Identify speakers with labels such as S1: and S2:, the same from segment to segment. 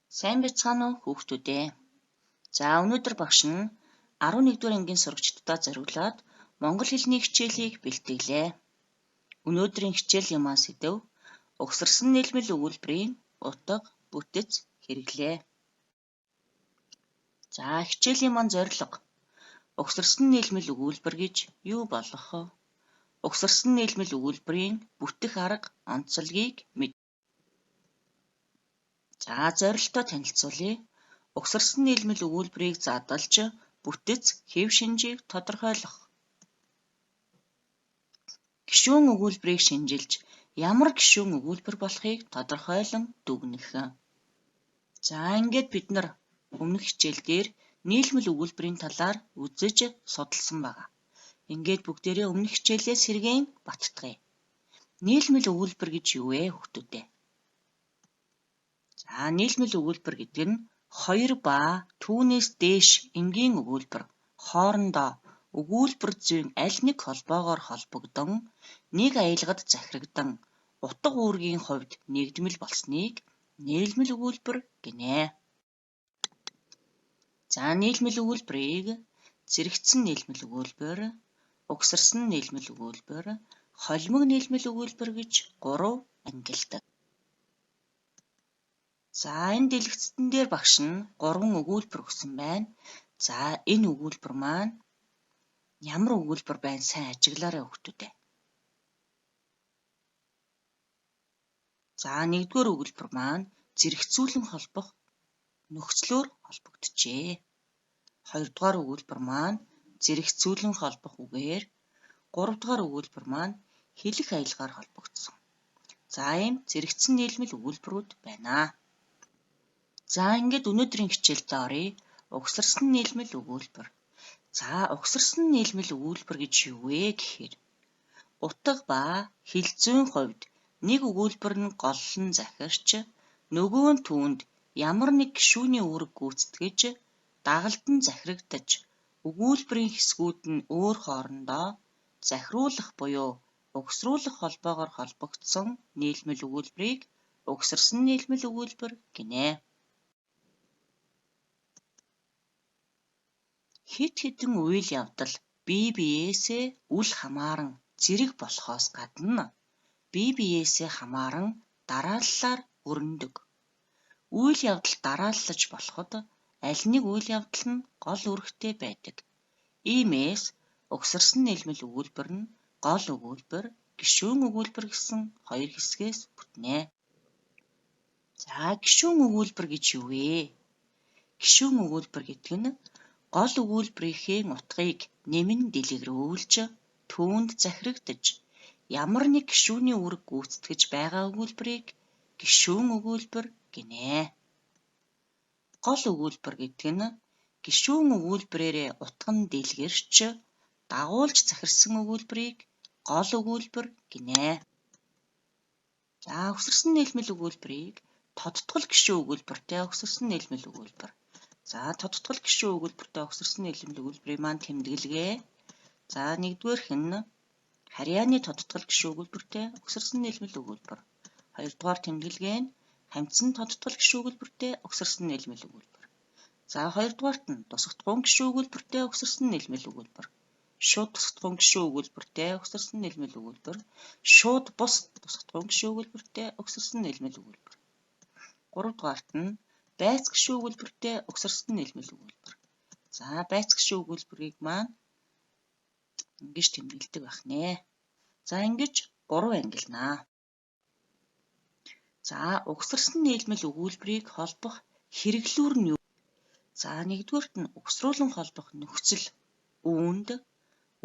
S1: Сайн байцгаана уу хүүхдүүдээ. За өнөөдөр багш нь 11-р ангийн сурагчдаа зориулаад монгол хэлний хичээлийг бэлтгэлээ. Өнөөдрийн хичээлийн маань сэдэв угсарсан нийлмэл өгүүлбэрийн утга, бүтэц, хэрэглээ. За хичээлийн маань зорилго. Угсарсан нийлмэл өгүүлбэр гэж юу болох вэ? Угсарсан нийлмэл өгүүлбэрийн бүтэх арга, онцлогийг мэд. За зорилтоо танилцуулъя. Угсарсан нийлмэл өгүүлбэрийг задлж, бүтэц, хэв шинжийг тодорхойлох. Гишүүн өгүүлбэрийг шинжилж, ямар гишүүн өгүүлбэр болохыг тодорхойлон дүгнэх. За ингээд бид нар өмнөх хичээл дээр нийлмэл өгүүлбэрийн талаар үзэж судалсан байгаа. Ингээд бүгдээрээ өмнөх хичээлээ сэргээн баттгая. Нийлмэл өгүүлбэр гэж юу вэ хүүхдүүдээ? За нийлмэл өгүүлбэр гэдэг нь хоёр ба түүнээс дээш энгийн өгүүлбэр хоорондоо өгүүлбэр зүйн аль нэг холбоогоор холбогдсон нэг аялгад захирагдан утга үүргийн хувьд нэгдмэл болсныг нийлмэл өгүүлбэр гэнэ. За нийлмэл өгүүлбэрийг зэрэгцсэн нийлмэл өгүүлбэр, угсарсан нийлмэл өгүүлбэр, холимог нийлмэл өгүүлбэр гэж 3 ангилдаг. За энэ дэлгэцтэн дээр багш нь 3 өгүүлбэр өгсөн байна. За энэ өгүүлбэр маань ямар өгүүлбэр байна сайн ажиглаарай хүүхдүүдээ. За 1-р өгүүлбэр маань зэрэгцүүлэн холбох нөхцлөөр холбогджээ. 2-р өгүүлбэр маань зэрэгцүүлэн холбох үгээр, 3-р өгүүлбэр маань хэлэх аялгаар холбогдсон. За ийм зэрэгцсэн нийлмэл өгүүлбэрүүд байна. За ингээд өнөөдрийн хичээлд оръё. Угсарсан нийлмэл өгүүлбэр. За угсарсан нийлмэл өгүүлбэр гэж юу вэ гэхээр утга ба хэл зүйн хувьд нэг өгүүлбэр нь голлон захирч нөгөө нь түүнд ямар нэг гишүүний үүрэг гүйцэтгэж дагалдан захирагдаж өгүүлбэрийн хэсгүүд нь өөр хоорондоо захируулах буюу угсруулах холбоогоор холбогдсон нийлмэл өгүүлбэрийг угсарсан нийлмэл өгүүлбэр гэнэ. Хэд хэдэн үйл явдал бие биеэсээ үл хамааран зэрэг болохоос гадна бие биеэсээ хамааран дарааллаар өрнөдөг. Үйл явдал дарааллаж болоход аль нэг үйл явдал нь гол үүрэгтэй байдаг. Иймээс угсарсан нийлмэл өгүүлбэр нь гол өгүүлбэр, гишүүн өгүүлбэр гэсэн хоёр хэсгээс бүтнэ. За гишүүн өгүүлбэр гэж юу вэ? Гишүүн өгүүлбэр гэдэг нь гол өгүүлбэрийнхээ утгыг нэмэн дэлгэрүүлж түүнд захирагдаж ямар нэг гишүүний үүрэг гүйцэтгэж байгаа өгүүлбэрийг гишүүн өгүүлбэр гэнэ. Гол өгүүлбэр гэдэг нь гишүүн өгүүлбэрээрээ утга нь дэлгэрч дагуулж захирсан өгүүлбэрийг гол өгүүлбэр гэнэ. За угсарсан нийлмэл өгүүлбэрийг тодтгол гишүүн өгүүлбэртэй угсарсан нийлмэл өгүүлбэр. За тодтгол гишүүн өгүүлбэртэй угсарсан нийлмэл өгүүлбэрийн маань тэмдэглэгээ. За 1-р нь харьяаны тодтгол гишүүн өгүүлбэртэй угсарсан нийлмэл өгүүлбэр. 2-р тэмдэглэгээ нь хамтсан тодтгол гишүүн өгүүлбэртэй угсарсан нийлмэл өгүүлбэр. За 2-р нь тусгатгуун гишүүн өгүүлбэртэй угсарсан нийлмэл өгүүлбэр. Шууд тусгатгуун гишүүн өгүүлбэртэй угсарсан нийлмэл өгүүлбэр. Шууд бус тусгатгуун гишүүн өгүүлбэртэй угсарсан нийлмэл өгүүлбэр. 3-р нь байц гишүүн өгүүлбэртэй угсарсан нийлмэл өгүүлбэр. За байц гишүүн өгүүлбэрийг маань ингэж тэмдэглэдэг байх нэ. За ингэж 3 ангилнаа. За угсарсан нийлмэл өгүүлбэрийг холбох хэрэглүүр нь юу? За 1-дүгээрт нь угсруулан холбох нөхцөл үүнд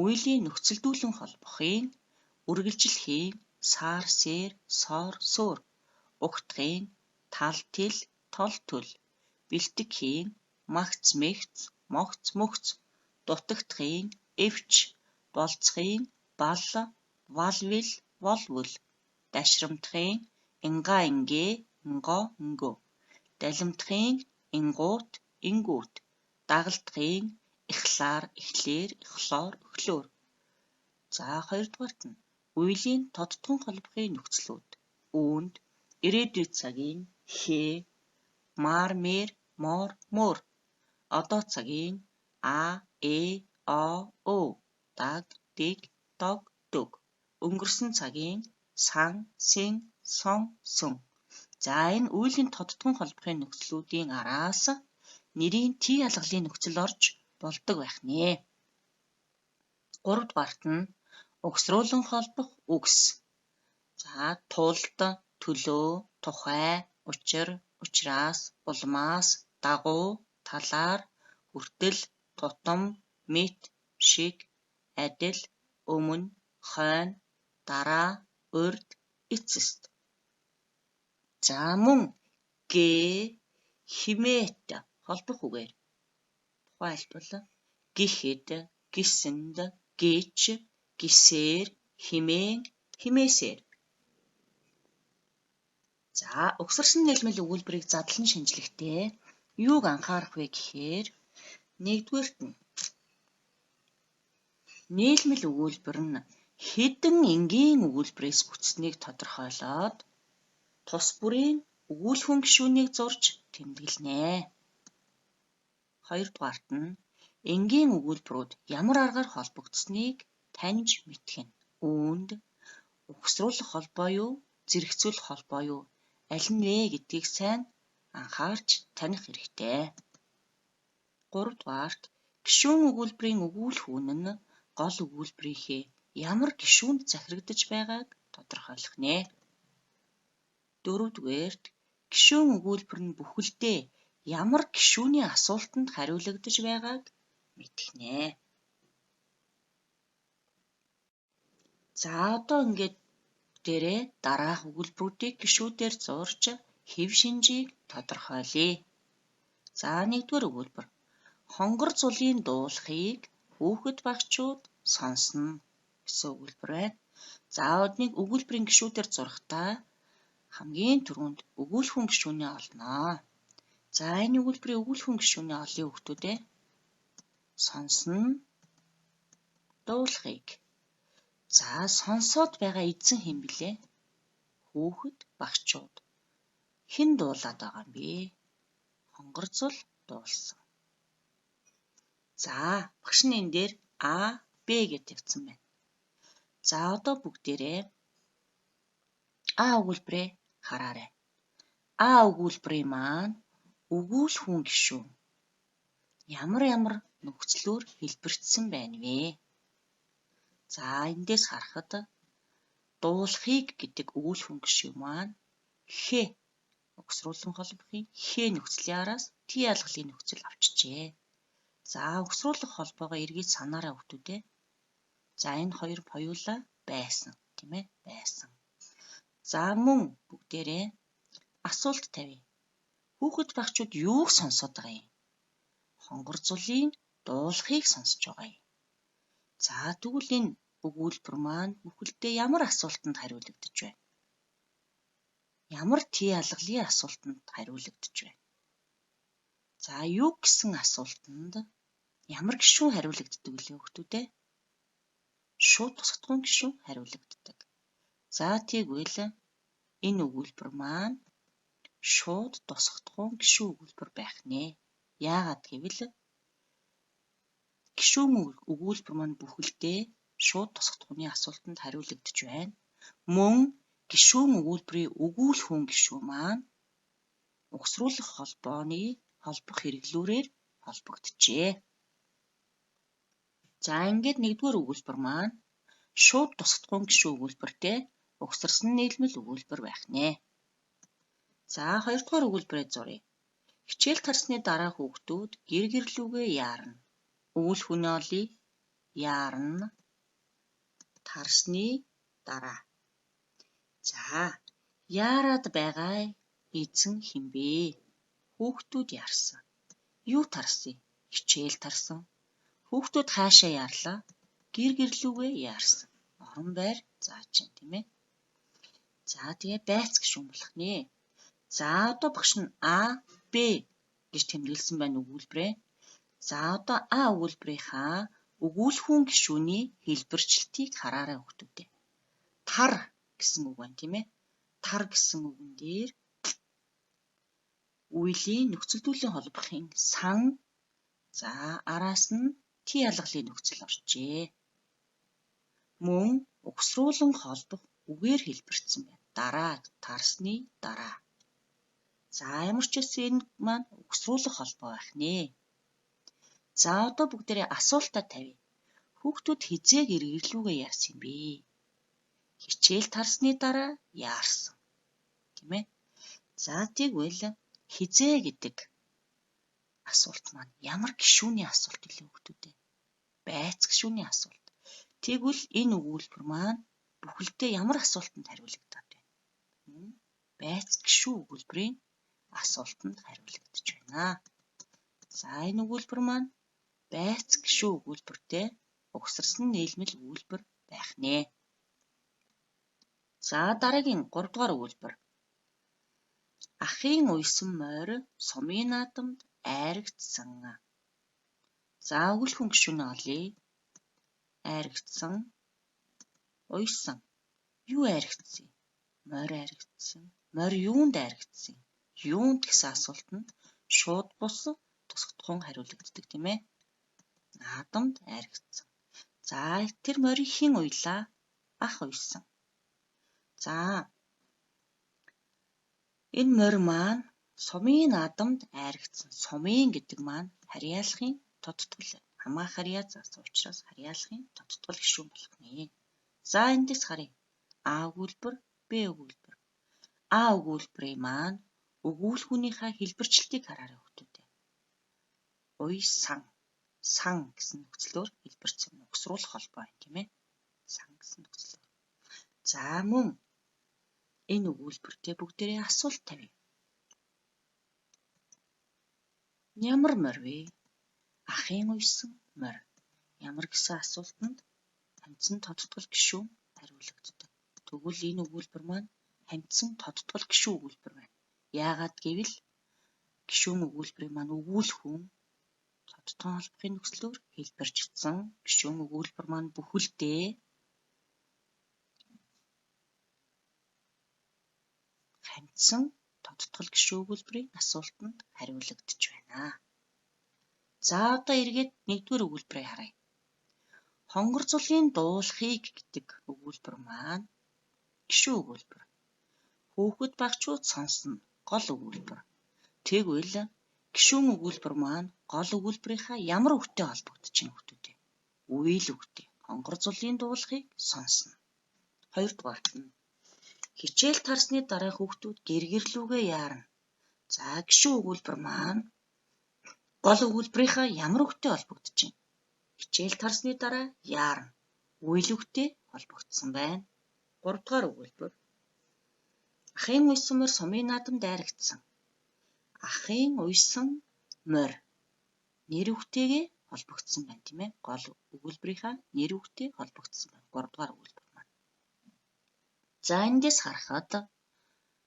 S1: үеийн нөхцөлдүүлэн холбохын, үргэлжилхийн, сар сэр, сор суур, угтахын, тал тил, тол төл, бэлтгэхийн, магц мэгц, могц мөгц, дутагдахын, эвч, болцохын, бал, валвил, волвул, дашрамтахын, ингаа ингээ, инго ингөө, далимтахын, ингуут, ингүүт, дагалтахын, ихлаар, ихлээр, ихлоор, ихлөөр. За 2-дугаарт нь үеийн тодтгон холбохын нөхцлүүд үүнд ирээдүйд цагийн хээ, мар, мэр, мор, мөр. Одоо цагийн а, э, о, о, даг, дэг, дог, дөг. Өнгөрсөн цагийн сан, син, сон, сүн. За энэ үеийн тодтгон холбохын нөхцлүүдийн араас нэрийн Т ялгалын нөхцөл орж болдог байх нэ. 3 дугаарт нь угсруулан холбох үгс. За тулд, төлөө, тухай, учир, учраас, улмаас, дагуу, талаар, хүртэл, тутам, мэт, шиг, адил, өмнө, хойно, дараа, урьд, эцэст. За мөн гээ, химээт холбох үгээр тухайлбал гэхэд, гисэнд, гээч, гисээр, химээн, химээсээр. За угсарсан нийлмэл өгүүлбэрийг задлан шинжлэхдээ юуг анхаарах вэ гэхээр нэгдүгээрт нь нийлмэл өгүүлбэр нь хэдэн энгийн өгүүлбэрээс бүтсэнийг тодорхойлоод тус бүрийн өгүүлхэн гишүүнийг зурж тэмдэглэнэ. Хоёрдугаарт нь энгийн өгүүлбэрүүд ямар аргаар холбогдсныг таньж мэдэх нь. Үүнд угсруулах холбоо юу, зэрэгцүүлэх холбоо юу, аль нь вэ гэдгийг сайн анхаарч таних хэрэгтэй. Гуравдугаарт гишүүн өгүүлбэрийн өгүүлхүүн нь гол өгүүлбэрийнхээ ямар гишүүнд захирагдаж байгааг тодорхойлох нэ. Дөрөвдүгээрт гишүүн өгүүлбэр нь бүхэлдээ ямар гишүүний асуултанд хариулагдаж байгааг мэдэх нэ. За одоо ингээд дээрээ дараах өгүүлбэрүүдийг гишүүдээр зурж хэв шинжийг тодорхойлъё. За нэгдүгээр өгүүлбэр. Хонгор зулын дуулахыг хүүхэд багчууд сонсно гэсэн өгүүлбэр байна. За одныг өгүүлбэрийн гишүүдээр зурхдаа хамгийн түрүүнд өгүүлхэн гишүүнээ олно. За энэ өгүүлбэрийн өгүүлхэн гишүүнээ олъё хүүхдүүдээ. Сонсно, дуулахыг. За сонсоод байгаа эзэн хэн блэ? Хүүхэд багчууд. Хэн дуулаад байгаа юм бэ? Хонгор зул дуулсан. За багш нь энэ дээр А, Б гэж тавьсан байна. За одоо бүгдээрээ А өгүүлбэрээ хараарай. А өгүүлбэрийн маань өгүүлхэн гишүүн ямар нөхцлөөр хэлбэрчсэн байна вэ? За эндээс харахад дуулахыг гэдэг өгүүлхэн гишүүн маань Х угсруулан холбохын Х нөхцөлийн араас Т ялгалын нөхцөл авчжээ. За угсруулах холбоогоо эргэж санаарай хүүхдүүдээ. За энэ хоёр хоёулаа байсан, тийм ээ? Байсан. За мөн бүгдээрээ асуулт тавья. Хүүхэд багчууд юуг сонсоод байгаа юм? Хонгор зулын дуулахыг сонсож байгаа юм. За тэгвэл энэ өгүүлбэр маань бүхэлдээ ямар асуултанд хариулагдаж байна? Ямар Т ялгалын асуултанд хариулагдаж байна? За юу гэсэн асуултанд ямар гишүүн хариулагддаг вэ хүүхдүүдээ? Шууд тусгатгуун гишүүн хариулагддаг. За тэгвэл энэ өгүүлбэр маань шууд тусгатгуун гишүүн өгүүлбэр байх нэ. Яагаад гэвэл гишүүн өгүүлбэр маань бүхэлдээ шууд тусгатгууны асуултанд хариулагдаж байна. Мөн гишүүн өгүүлбэрийн өгүүлхэн гишүүн маань угсруулах холбооны холбох хэрэглүүрээр холбогджээ. За ингээд нэгдүгээр өгүүлбэр маань шууд тусгатгуун гишүүн өгүүлбэртэй угсарсан нийлмэл өгүүлбэр байх нэ. За хоёрдугаар өгүүлбэрээ зуръя. Хичээл тарсны дараа хүүхдүүд гэр гэрлүүгээ яарна. Өгүүлхүүнээ олъё. Яарна. Тарсны дараа. За яарад байгаа эзэн хэн бэ? Хүүхдүүд яарсан. Юу тарсан? Хичээл тарсан. Хүүхдүүд хаашаа яарлаа? Гэр гэрлүүгээ яарсан. Орон байр зааж чинь, тийм ээ? За тэгээ байц гишүүн болох нэ. За одоо багш нь А, Б гэж тэмдэглэсэн байна өгүүлбэрээ. За одоо А өгүүлбэрийнхаа өгүүлхэн гишүүний хэлбэрчлэлтийг хараарай хүүхдүүдээ. Тар, гэсэн үг байна, тийм ээ. Тар гэсэн үгэн дээр Үеийн нөхцөлдүүлэн холбохын сан, за араас нь Т ялгалын нөхцөл орчээ. Мөн угсруулан холбох үгээр хэлбэрсэн байна. Дарааг тарсны дараа. За ямар ч үс энэ маань угсруулах холбоо байх нэ. За одоо бүгдээрээ асуултаа тавья. Хүүхдүүд хизээг эргэлүүгээ яасан юм бэ? Хичээл тарсны дараа яарсан. Тийм ээ. За тэгвэл хизээ гэдэг асуулт маань ямар гишүүний асуулт вэ хүүхдүүдээ? Байц гишүүний асуулт. Тэгвэл энэ өгүүлбэр маань бүхэлдээ ямар асуултанд хариулагдаад байна? Байц гишүү өгүүлбэрийн асуултанд хариулагдаж байна. За энэ өгүүлбэр маань байц гишүү өгүүлбэртэй угсарсан нийлмэл өгүүлбэр байх нэ. За дараагийн 3 дугаар өгүүлбэр. Ахын уйсан морь сумын наадамд айрагдсан. За өгүүлхэн гишүүнээ олъё. Айрагдсан, уйсан. Юу айрагдсан? Морь айрагдсан. Морь юунд айрагдсан? Юунд гэсэн асуултанд шууд бус тусгатхан хариулагддаг тийм ээ. Наадамд айрагдсан. За тэр морийг хэн уйлаа? Ах уйсан. За энэ морь маань сумын наадамд айрагдсан. Сумын гэдэг маань харьяалахын тодтгол хамаах харьяа заасан учраас харьяалахын тодтгол гишүүн болох нэ. За эндээс харъя. А өгүүлбэр, Б өгүүлбэр. А өгүүлбэрийн маань өгүүлхүүнийхээ хэлбэрчлэлтийг хараарай хүүхдүүдээ. Уйсан, сан гэсэн нөхцлөөр хэлбэрсэн угсруулах холбоо байна тийм ээ. Сан гэсэн нөхцлөөр. За мөн энэ өгүүлбэртэй бүгдээрээ асуулт тавья. Ямар морь вэ? Ахын уйсан морь. Ямар гэсэн асуултанд хамтсан тодтгол гишүүн хариулагддаг. Тэгвэл энэ өгүүлбэр маань хамтсан тодтгол гишүүн өгүүлбэр байна. Яагаад гэвэл гишүүн өгүүлбэрийн маань өгүүлхүүн тодтгол холбохын нөхцлөөр хэлбэржсэн. Гишүүн өгүүлбэр маань бүхэлдээ хамтсан тодтгол гишүүн өгүүлбэрийн асуултанд хариулагдаж байна. За одоо эргээд 1-р өгүүлбэрийг харъя. Хонгор цулын дуулахыг гэдэг өгүүлбэр маань гишүүн өгүүлбэр. Хүүхэд багчууд сонсно гол өгүүлбэр. Тэгвэл гишүүн өгүүлбэр маань гол өгүүлбэрийнхаа ямар үгтэй холбогдож байна хүүхдүүдээ? Үйл үгтэй. Хонгор цулын дуулахыг сонсно. 2-дугаарт нь хичээл тарсны дараа хүүхдүүд гэргэрлүүгээ яарна. За гишүүн өгүүлбэр маань гол өгүүлбэрийнхаа ямар үгтэй холбогдож байна? Хичээл тарсны дараа яарна. Үйл үгтэй холбогдсон байна. 3-дугаар өгүүлбэр. Ахын уйсан морь сумын наадамд айрагдсан. Ахын уйсан морь нэр үгтэйгээ холбогдсон байна тийм ээ. Гол өгүүлбэрийнхаа нэр үгтэй холбогдсон байна. 3-дугаар өгүүлбэр маань. За эндээс харахад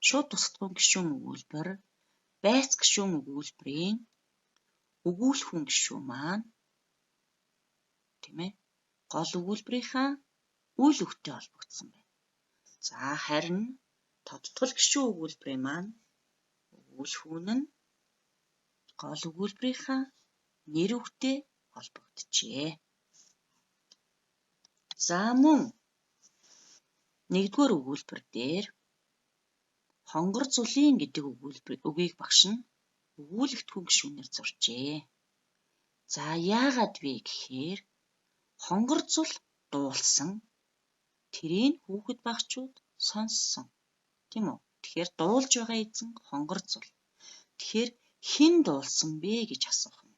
S1: шууд тусгатгун гишүүн өгүүлбэр, байц гишүүн өгүүлбэрийн өгүүлхэн гишүүн маань тийм ээ. Гол өгүүлбэрийнхаа үйл үгтэй холбогдсон байна. За харин тодтгол гишүүн өгүүлбэрийн маань өгүүлхүүн нь гол өгүүлбэрийнхаа нэр үгтэй холбогджээ. За мөн 1-р өгүүлбэр дээр хонгор цулын гэдэг үгийг багш нь өгүүлэгдэхүүн гишүүнээр зуржээ. За яагаад вэ гэхээр хонгор цул дуулсан. Тэрийг хүүхэд багчууд сонссон. Тийм үү? Тэгэхээр дуулж байгаа эзэн хонгор цул. Тэгэхээр хэн дуулсан бэ гэж асуух юм.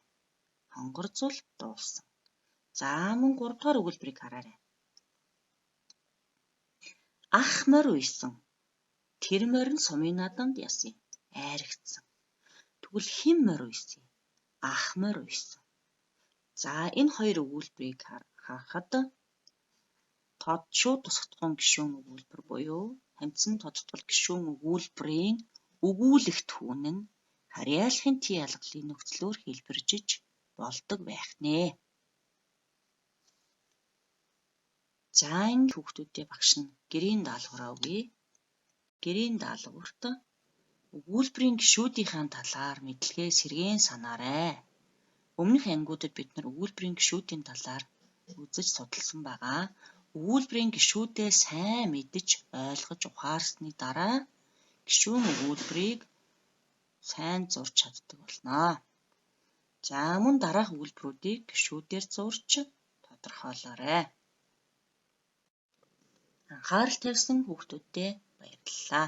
S1: Хонгор цул дуулсан. За мөн 3-дугаар өгүүлбэрийг хараарай. Ах морь уйсан. Тэр морь нь сумын наадамд яасан? Айрагдсан. Тэгвэл хэн морь уйсан? Ах морь уйсан. За энэ хоёр өгүүлбэрийг харахад шууд тусгатгун гишүүн өгүүлбэр буюу хамтсан тодтгол гишүүн өгүүлбэрийн өгүүлэгдэхүүн нь харьяалахын Т ялгалын нөхцлөөр хэлбэржиж болдог байх нэ. За энэ хүүхдүүдтэй багш нь гэрийн даалгавраа өгье. Гэрийн даалгаварт Өгүүлбэрийн гишүүдийнхээ талаар мэдлэгээ сэргээн санаарай. Өмнөх ангиудад бид нар өгүүлбэрийн гишүүдийн талаар үзэж судалсан байгаа. Өгүүлбэрийн гишүүдээ сайн мэдж ойлгож ухаарсны дараа гишүүн өгүүлбэрийг сайн зурж чаддаг болно. За мөн дараах өгүүлбэрүүдийг гишүүдээр зурж тодорхойлоорой. Анхаарал тавьсан хүүхдүүддээ баярлалаа.